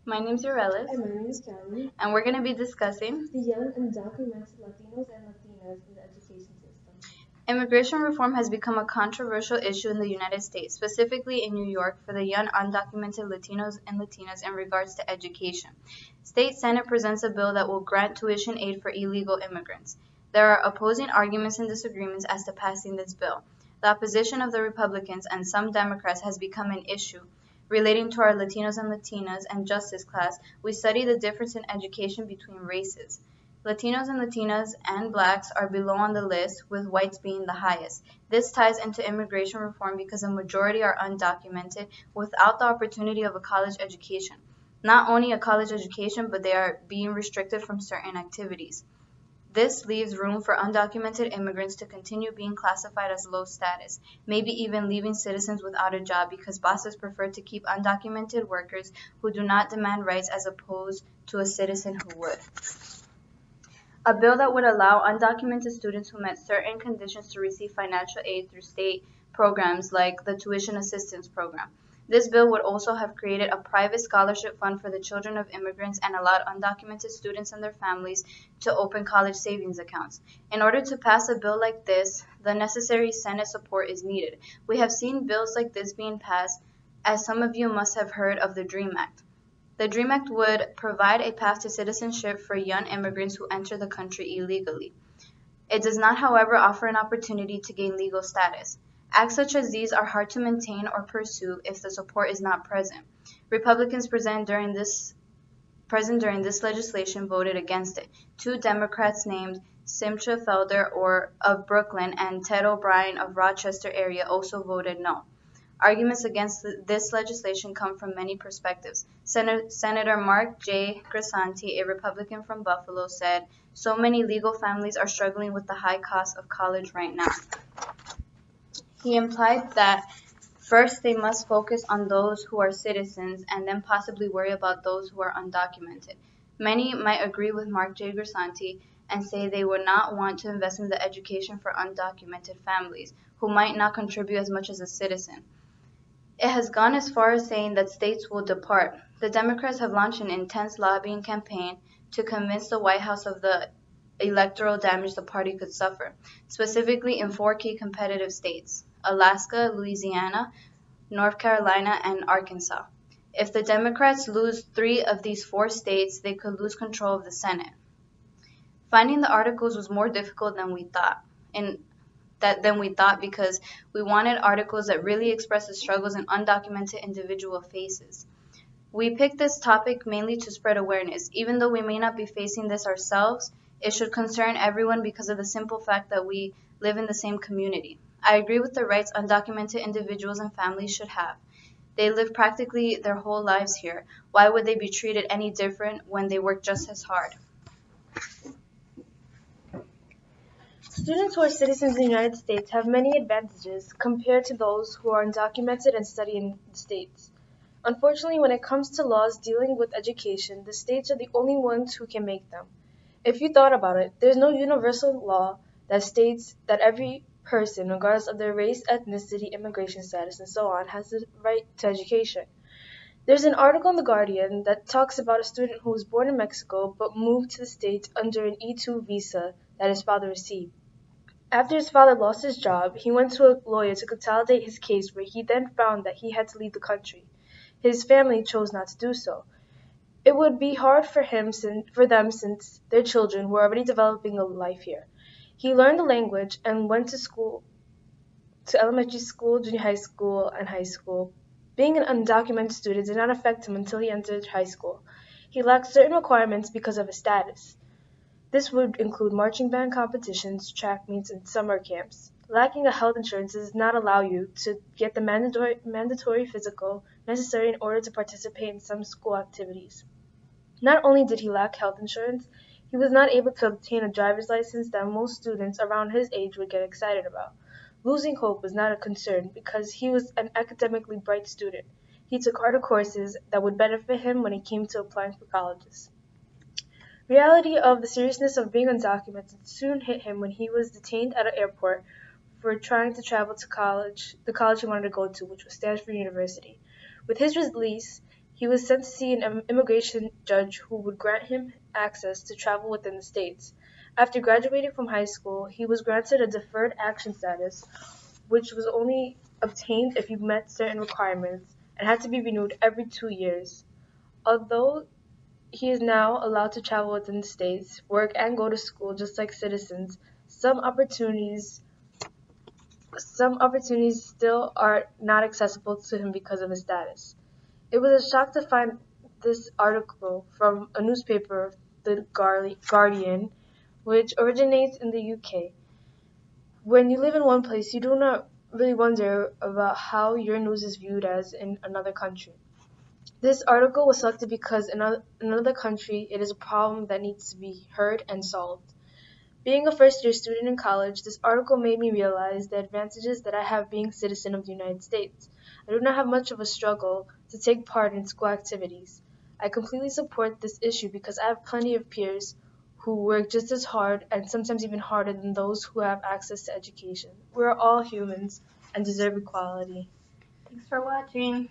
My name's Urelis, And my name is Kelly, and we're going to be discussing the young undocumented Latinos and Latinas in the education system. immigration reform has become a controversial issue in the United States, specifically in New York, for the young undocumented Latinos and Latinas in regards to education. State Senate presents a bill that will grant tuition aid for illegal immigrants. There are opposing arguments and disagreements as to passing this bill. The opposition of the Republicans and some Democrats has become an issue. Relating to our Latinos and Latinas and justice class, we study the difference in education between races. Latinos and Latinas and blacks are below on the list, with whites being the highest. This ties into immigration reform because a majority are undocumented without the opportunity of a college education. Not only a college education, but they are being restricted from certain activities. This leaves room for undocumented immigrants to continue being classified as low status, maybe even leaving citizens without a job because bosses prefer to keep undocumented workers who do not demand rights as opposed to a citizen who would. A bill that would allow undocumented students who met certain conditions to receive financial aid through state programs like the Tuition Assistance Program. This bill would also have created a private scholarship fund for the children of immigrants and allowed undocumented students and their families to open college savings accounts. In order to pass a bill like this, the necessary Senate support is needed. We have seen bills like this being passed, as some of you must have heard of the DREAM Act. The DREAM Act would provide a path to citizenship for young immigrants who enter the country illegally. It does not, however, offer an opportunity to gain legal status. Acts such as these are hard to maintain or pursue if the support is not present. Republicans present during this legislation voted against it. Two Democrats named Simcha Felder of Brooklyn and Ted O'Brien of Rochester area also voted no. Arguments against this legislation come from many perspectives. Senator Mark J. Grisanti, a Republican from Buffalo, said, "So many legal families are struggling with the high cost of college right now." He implied that first they must focus on those who are citizens and then possibly worry about those who are undocumented. Many might agree with Mark J. Grisanti and say they would not want to invest in the education for undocumented families who might not contribute as much as a citizen. It has gone as far as saying that states will depart. The Democrats have launched an intense lobbying campaign to convince the White House of the electoral damage the party could suffer, specifically in 4 key competitive states: Alaska, Louisiana, North Carolina, and Arkansas. If the Democrats lose 3 of these 4 states, they could lose control of the Senate. Finding the articles was more difficult than we thought, because we wanted articles that really express the struggles an undocumented individual faces. We picked this topic mainly to spread awareness. Even though we may not be facing this ourselves, it should concern everyone because of the simple fact that we live in the same community. I agree with the rights undocumented individuals and families should have. They live practically their whole lives here. Why would they be treated any different when they work just as hard? Students who are citizens in the United States have many advantages compared to those who are undocumented and study in the States. Unfortunately, when it comes to laws dealing with education, the states are the only ones who can make them. If you thought about it, there's no universal law that states that every person, regardless of their race, ethnicity, immigration status, and so on, has the right to education. There's an article in The Guardian that talks about a student who was born in Mexico but moved to the States under an E-2 visa that his father received. After his father lost his job, he went to a lawyer to consolidate his case, where he then found that he had to leave the country. His family chose not to do so. It would be hard for them since their children were already developing a life here. He learned the language and went to elementary school, junior high school, and high school. Being an undocumented student did not affect him until he entered high school. He lacked certain requirements because of his status. This would include marching band competitions, track meets, and summer camps. Lacking a health insurance does not allow you to get the mandatory physical necessary in order to participate in some school activities. Not only did he lack health insurance, he was not able to obtain a driver's license that most students around his age would get excited about. Losing hope was not a concern because he was an academically bright student. He took harder courses that would benefit him when it came to applying for colleges. Reality of the seriousness of being undocumented soon hit him when he was detained at an airport for trying to travel to the college he wanted to go to, which was Stanford University. With his release, He was sent to see an immigration judge who would grant him access to travel within the states. After graduating from high school, he was granted a deferred action status, which was only obtained if you met certain requirements and had to be renewed every 2 years. Although he is now allowed to travel within the states, work, and go to school just like citizens, some opportunities still are not accessible to him because of his status. It was a shock to find this article from a newspaper, The Guardian, which originates in the UK. When you live in one place, you do not really wonder about how your news is viewed as in another country. This article was selected because in another country, it is a problem that needs to be heard and solved. Being a first-year student in college, this article made me realize the advantages that I have being a citizen of the United States. I do not have much of a struggle to take part in school activities. I completely support this issue because I have plenty of peers who work just as hard and sometimes even harder than those who have access to education. We are all humans and deserve equality. Thanks for watching.